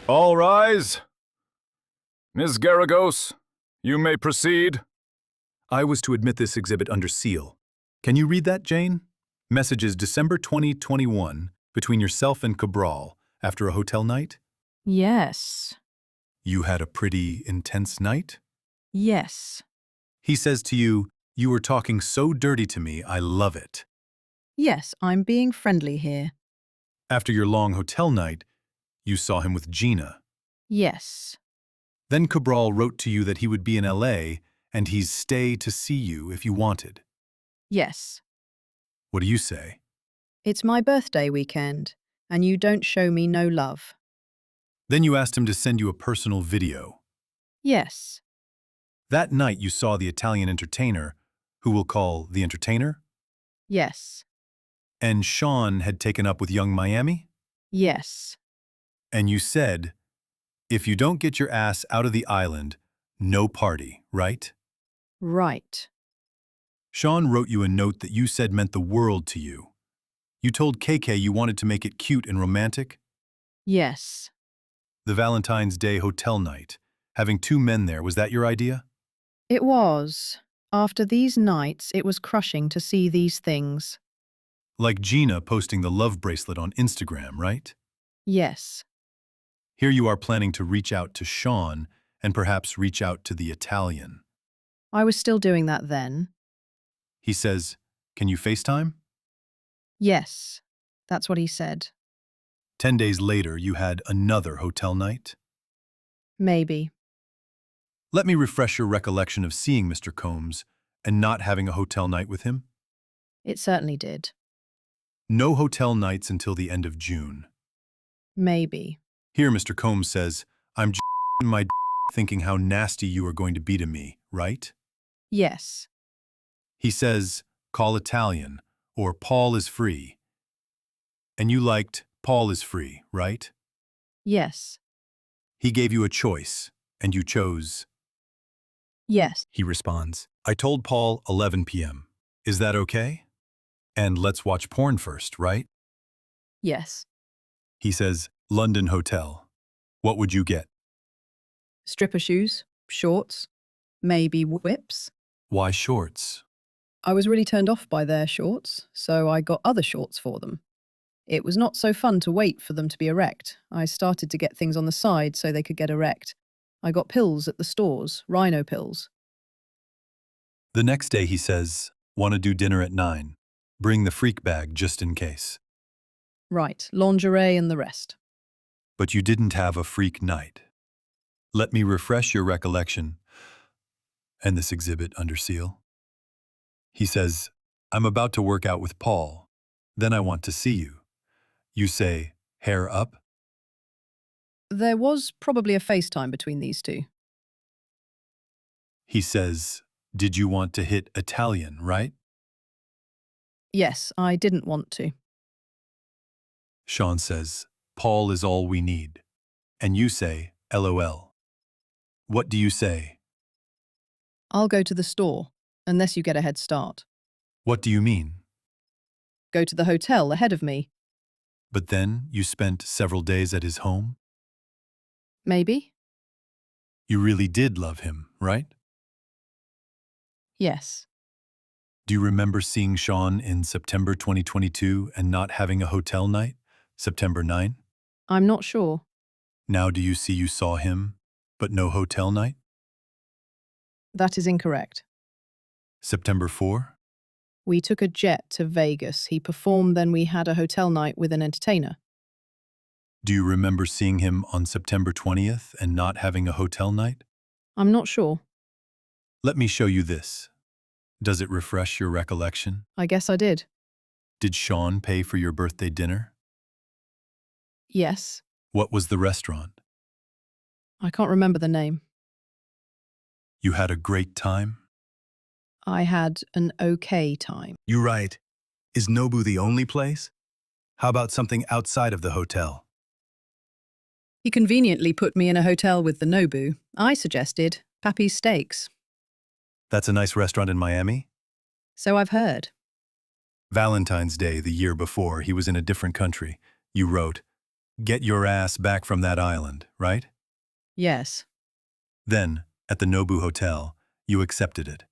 All rise. Ms. Garagos, you may proceed. I was to admit this exhibit under seal. Can you read that, Jane? Messages December 2021 between yourself and Cabral after a hotel night? Yes. You had a pretty intense night? Yes. He says to you, "You were talking so dirty to me, I love it." Yes, I'm being friendly here. After your long hotel night, you saw him with Gina. Yes. Then Cabral wrote to you that he would be in LA and he'd stay to see you if you wanted. Yes. What do you say? It's my birthday weekend, and you don't show me no love. Then you asked him to send you a personal video. Yes. That night you saw the Italian entertainer, who we'll call the entertainer, Yes. and Sean had taken up with young Miami? Yes. And you said, if you don't get your ass out of the island, no party, right? Right. Sean wrote you a note that you said meant the world to you. You told KK you wanted to make it cute and romantic. Yes. The Valentine's Day hotel night, having two men there, was that your idea? It was. After these nights, it was crushing to see these things. Like Gina posting the love bracelet on Instagram, right? Yes. Here you are planning to reach out to Sean and perhaps reach out to the Italian. I was still doing that then. He says, "Can you FaceTime?" Yes. That's what he said. 10 days later, you had another hotel night. Maybe. Let me refresh your recollection of seeing Mr. Combs and not having a hotel night with him. It certainly did. No hotel nights until the end of June. Maybe. Here, Mr. Combs says, "I'm in my thinking how nasty you are going to be to me, right?" Yes. He says, "Call Italian," or "Paul is free." And you liked "Paul is free," right? Yes. He gave you a choice, and you chose. Yes. He responds, "I told Paul 11 p.m. Is that okay? And let's watch porn first, right?" Yes. He says, "London Hotel. What would you get?" Stripper shoes, shorts, maybe whips. "Why shorts?" I was really turned off by their shorts, so I got other shorts for them. It was not so fun to wait for them to be erect. I started to get things on the side so they could get erect. I got pills at the stores, rhino pills. The next day he says, "Want to do dinner at 9. Bring the freak bag just in case." Right, lingerie and the rest. But you didn't have a freak night. Let me refresh your recollection and this exhibit under seal. He says, "I'm about to work out with Paul. Then I want to see you." You say, "Hair up?" There was probably a FaceTime between these two. He says, "Did you want to hit Italian, right?" Yes, I didn't want to. Sean says, "Paul is all we need." And you say, "LOL." What do you say? I'll go to the store, unless you get a head start. What do you mean? Go to the hotel ahead of me. But then you spent several days at his home? Maybe? You really did love him, right? Yes. Do you remember seeing Sean in September 2022 and not having a hotel night, September 9? I'm not sure. Now do you see you saw him, but no hotel night? That is incorrect. September 4? We took a jet to Vegas. He performed, then we had a hotel night with an entertainer. Do you remember seeing him on September 20th and not having a hotel night? I'm not sure. Let me show you this. Does it refresh your recollection? I guess I did. Did Sean pay for your birthday dinner? Yes. What was the restaurant? I can't remember the name. You had a great time? I had an okay time. You're right. Is Nobu the only place? How about something outside of the hotel? He conveniently put me in a hotel with the Nobu. I suggested Pappy's Steaks. That's a nice restaurant in Miami? So I've heard. Valentine's Day the year before, he was in a different country. You wrote, Get your ass back from that island, right? Yes. Then, at the Nobu Hotel, you accepted it.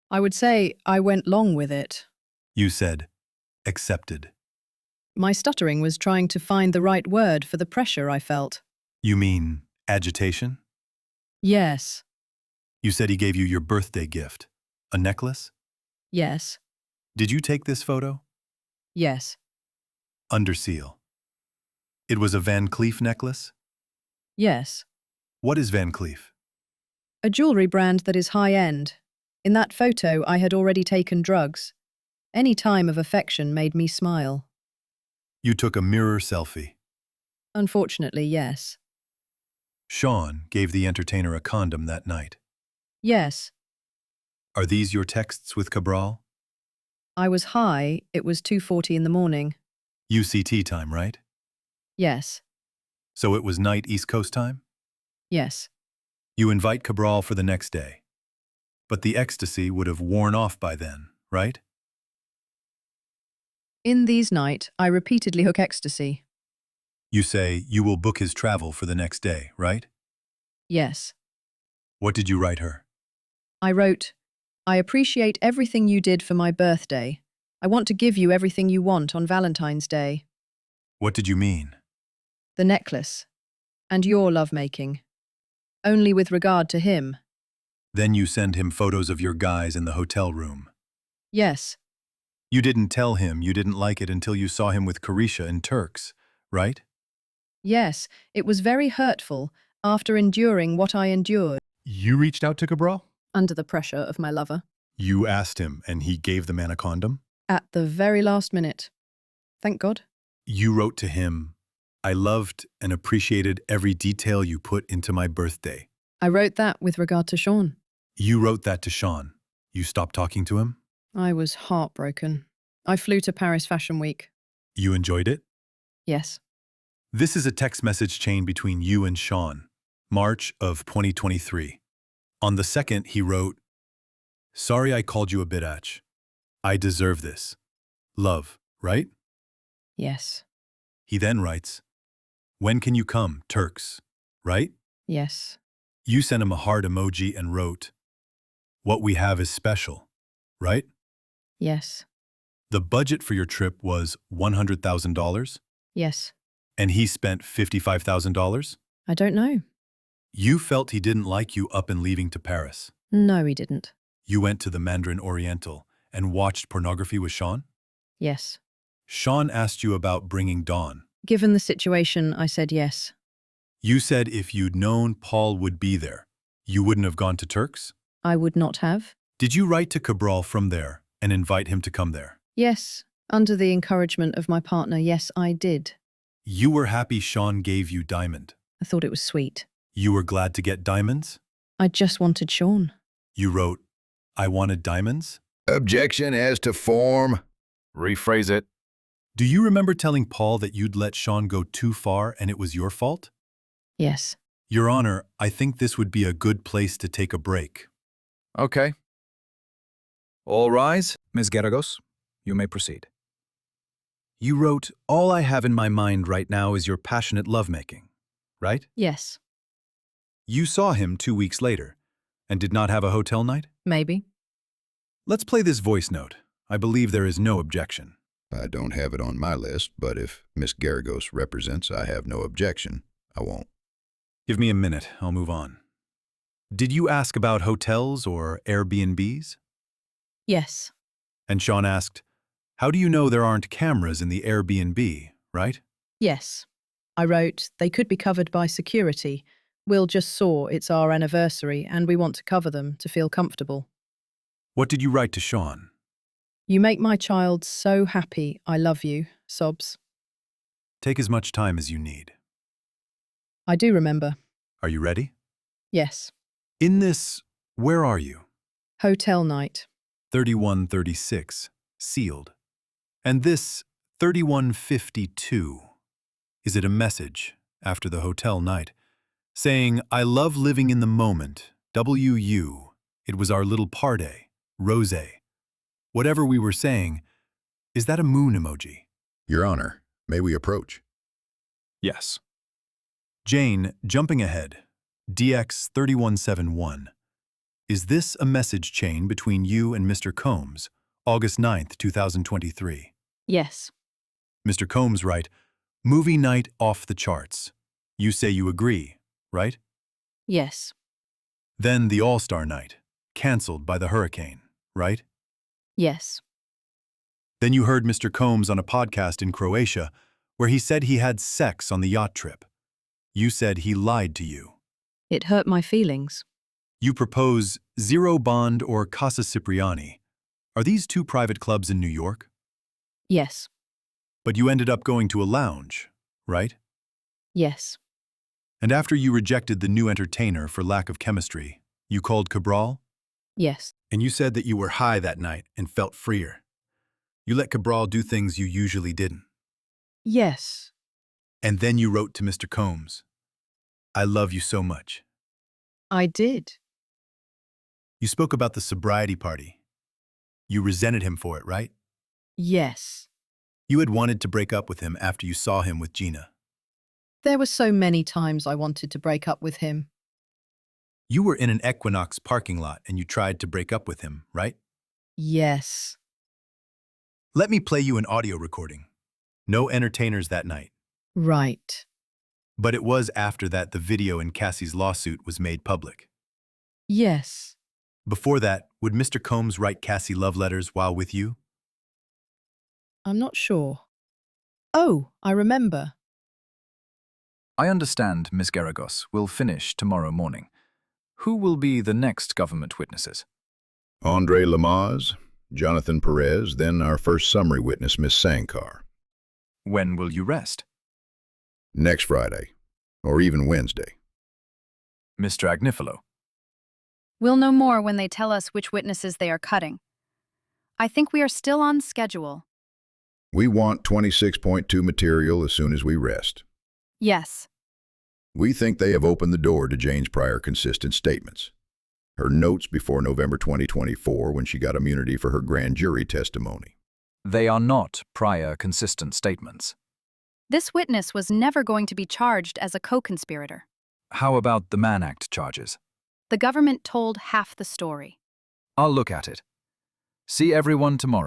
I would say I went long with it. You said, accepted. My stuttering was trying to find the right word for the pressure I felt. You mean agitation? Yes. You said he gave you your birthday gift. A necklace? Yes. Did you take this photo? Yes. Under seal. It was a Van Cleef necklace? Yes. What is Van Cleef? A jewelry brand that is high-end. In that photo, I had already taken drugs. Any time of affection made me smile. You took a mirror selfie. Unfortunately, yes. Sean gave the entertainer a condom that night. Yes. Are these your texts with Cabral? I was high. It was 2:40 in the morning. UCT time, right? Yes. So it was night East Coast time? Yes. You invite Cabral for the next day. But the ecstasy would have worn off by then, right? In these night, I repeatedly hook ecstasy. You say you will book his travel for the next day, right? Yes. What did you write her? I wrote, I appreciate everything you did for my birthday. I want to give you everything you want on Valentine's Day. What did you mean? The necklace. And your lovemaking. Only with regard to him. Then you send him photos of your guys in the hotel room. Yes. You didn't tell him you didn't like it until you saw him with Carisha and Turks, right? Yes, it was very hurtful after enduring what I endured You reached out to Cabral? under the pressure of my lover. You asked him and he gave the man a condom? At the very last minute. Thank God. You wrote to him, I loved and appreciated every detail you put into my birthday. I wrote that with regard to Sean. You wrote that to Sean. You stopped talking to him? I was heartbroken. I flew to Paris Fashion Week. You enjoyed it? Yes. This is a text message chain between you and Sean, March of 2023. On the 2nd, he wrote, Sorry I called you a bitch. I deserve this. Love, right? Yes. He then writes, When can you come, Turks? Right? Yes. You sent him a heart emoji and wrote, What we have is special, right? Yes. The budget for your trip was $100,000, Yes. and he spent $55,000? I don't know. You felt he didn't like you up and leaving to Paris. No, he didn't. You went to the Mandarin Oriental and watched pornography with Sean? Yes. Sean asked you about bringing Dawn. Given the situation, I said yes. You said if you'd known Paul would be there, you wouldn't have gone to Turks? I would not have. Did you write to Cabral from there and invite him to come there? Yes. Under the encouragement of my partner, yes, I did. You were happy Sean gave you diamond. I thought it was sweet. You were glad to get diamonds? I just wanted Sean. You wrote, I wanted diamonds? Objection as to form. Rephrase it. Do you remember telling Paul that you'd let Sean go too far and it was your fault? Yes. Your Honor, I think this would be a good place to take a break. Okay. All rise. Ms. Geragos, you may proceed. You wrote, All I have in my mind right now is your passionate lovemaking, right? Yes. You saw him 2 weeks later and did not have a hotel night? Maybe. Let's play this voice note. I believe there is no objection. I don't have it on my list, but if Miss Garagos represents I have no objection, I won't. Give me a minute, I'll move on. Did you ask about hotels or Airbnbs? Yes. And Sean asked, How do you know there aren't cameras in the Airbnb, right? Yes. I wrote, they could be covered by security. Will just saw it's our anniversary and we want to cover them to feel comfortable. What did you write to Sean? You make my child so happy. I love you. Sobs. Take as much time as you need. I do remember. Are you ready? Yes. In this, where are you? Hotel night. 3136, sealed. And this 3152, is it a message after the hotel night saying, I love living in the moment, WU, it was our little party, rose. Whatever we were saying, is that a moon emoji? Your Honor, may we approach? Yes. Jane, jumping ahead, DX 3171. Is this a message chain between you and Mr. Combs, August 9th, 2023? Yes. Mr. Combs write, movie night off the charts. You say you agree, right? Yes. Then the All-Star night, canceled by the hurricane, right? Yes. Then you heard Mr. Combs on a podcast in Croatia where he said he had sex on the yacht trip. You said he lied to you. It hurt my feelings. You propose Zero Bond or Casa Cipriani. Are these two private clubs in New York? Yes. But you ended up going to a lounge, right? Yes. And after you rejected the new entertainer for lack of chemistry, you called Cabral? Yes. And you said that you were high that night and felt freer. You let Cabral do things you usually didn't. Yes. And then you wrote to Mr. Combs, I love you so much. I did. You spoke about the sobriety party. You resented him for it, right? Yes. You had wanted to break up with him after you saw him with Gina. There were so many times I wanted to break up with him. You were in an Equinox parking lot and you tried to break up with him, right? Yes. Let me play you an audio recording. No entertainers that night. Right. But it was after that the video in Cassie's lawsuit was made public. Yes. Before that, would Mr. Combs write Cassie love letters while with you? I'm not sure. Oh, I remember. I understand Ms. Garagos will finish tomorrow morning. Who will be the next government witnesses? Andre Lamaze, Jonathan Perez, then our first summary witness, Miss Sankar. When will you rest? Next Friday, or even Wednesday. Mr. Agnifilo. We'll know more when they tell us which witnesses they are cutting. I think we are still on schedule. We want 26.2 material as soon as we rest. Yes. We think they have opened the door to Jane's prior consistent statements. Her notes before November 2024 when she got immunity for her grand jury testimony. They are not prior consistent statements. This witness was never going to be charged as a co-conspirator. How about the Mann Act charges? The government told half the story. I'll look at it. See everyone tomorrow.